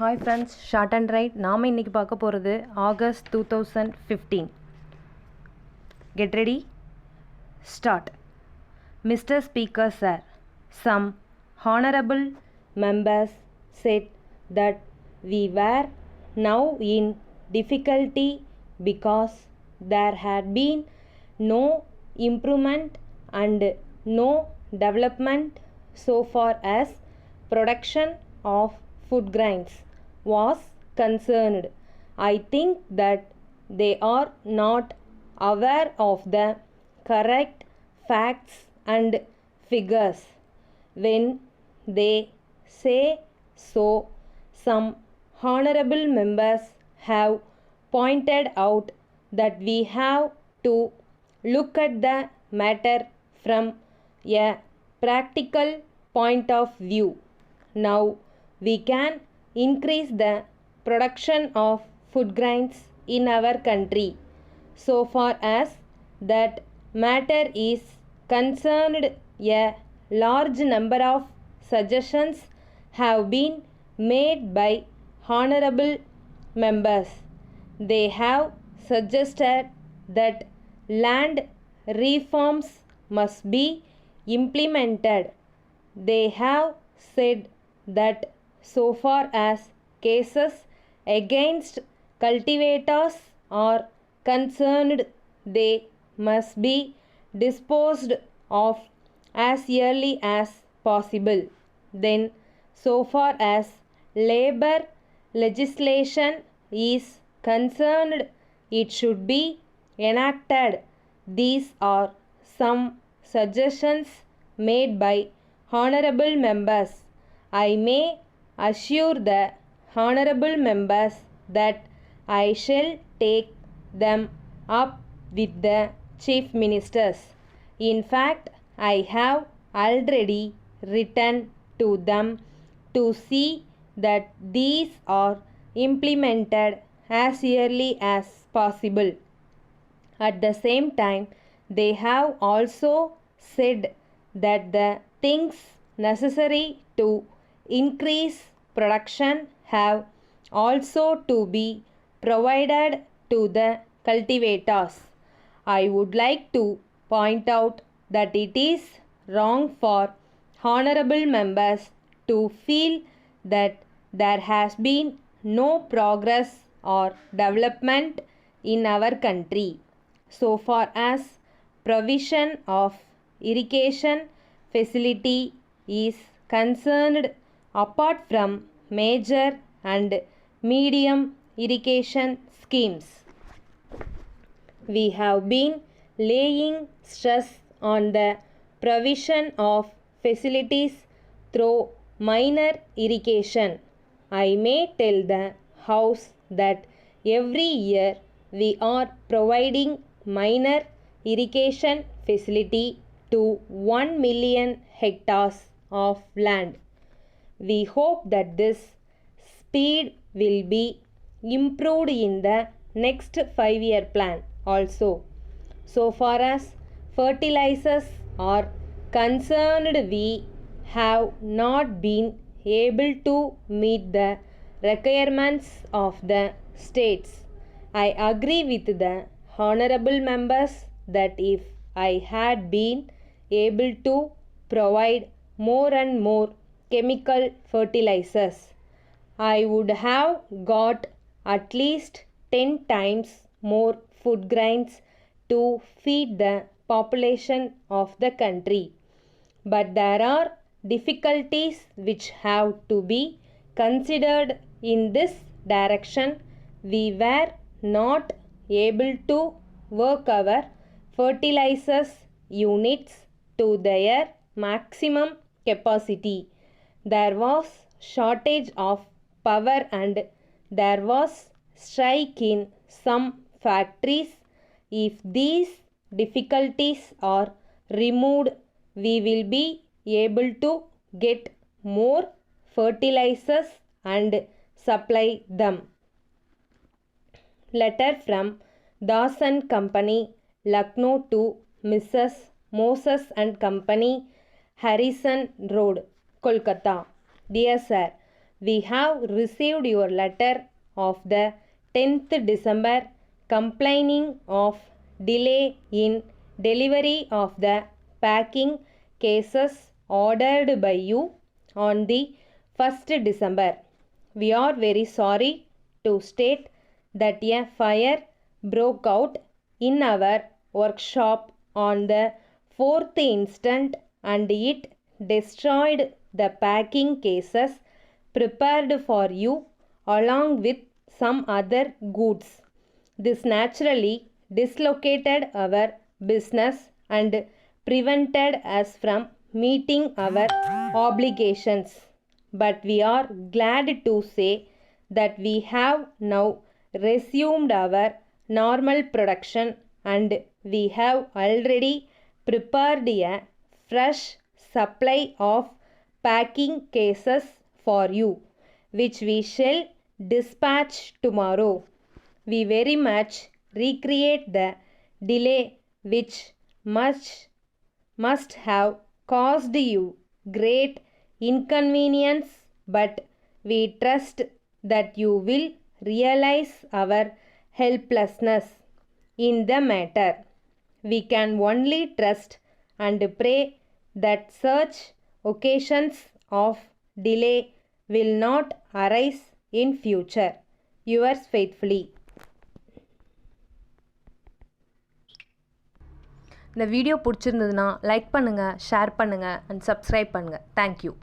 Hi friends, short and right. நாம இன்னைக்கு பார்க்க போகிறது August 2015. Get ready? Start. Mr. Speaker Sir, some honorable members said that we were now in difficulty because there had been no improvement and no development so far as production of food grains was concerned. I think that they are not aware of the correct facts and figures when they say so. Some honorable members have pointed out that we have to look at the matter from a practical point of view. Now we can increase the production of food grains in our country. So far as that matter is concerned, a large number of suggestions have been made by honorable members. They have suggested that land reforms must be implemented. They have said that so far as cases against cultivators are concerned, they must be disposed of as early as possible. Then, so far as labor legislation is concerned, it should be enacted. These are some suggestions made by honorable members. I may assure the honorable members that I shall take them up with the chief ministers. In fact, I have already written to them to see that these are implemented as early as possible. At the same time, they have also said that the things necessary to increase production have also to be provided to the cultivators. I would like to point out that it is wrong for honorable members to feel that there has been no progress or development in our country so far as provision of irrigation facility is concerned. Apart from major and medium irrigation schemes, we have been laying stress on the provision of facilities through minor irrigation. I may tell the House that every year we are providing minor irrigation facility to 1 million hectares of land. We hope that this speed will be improved in the next 5-year plan also. So far as fertilizers are concerned, we have not been able to meet the requirements of the states. I agree with the honorable members that if I had been able to provide more and more chemical fertilizers, I would have got at least 10 times more food grains to feed the population of the country. But there are difficulties which have to be considered in this direction. We were not able to work our fertilizers units to their maximum capacity. There was shortage of power and there was strike in some factories. If these difficulties are removed, we will be able to get more fertilizers and supply them. Letter from Dasan Company, Lucknow to Mrs. Moses and Company, Harrison Road, Kolkata. Dear Sir, we have received your letter of the 10th December complaining of delay in delivery of the packing cases ordered by you on the 1st December. We are very sorry to state that a fire broke out in our workshop on the 4th instant and it destroyed the packing cases prepared for you along with some other goods. This naturally dislocated our business and prevented us from meeting our obligations. But we are glad to say that we have now resumed our normal production and we have already prepared a fresh supply of packing cases for you, which we shall dispatch tomorrow. We very much regret the delay which must have caused you great inconvenience, but we trust that you will realize our helplessness in the matter. We can only trust and pray that such occasions of delay will not arise in future. Yours faithfully. இந்த video பிடிச்சிருந்ததுன்னா like பண்ணுங்கள், share பண்ணுங்கள் and subscribe பண்ணுங்கள். Thank you.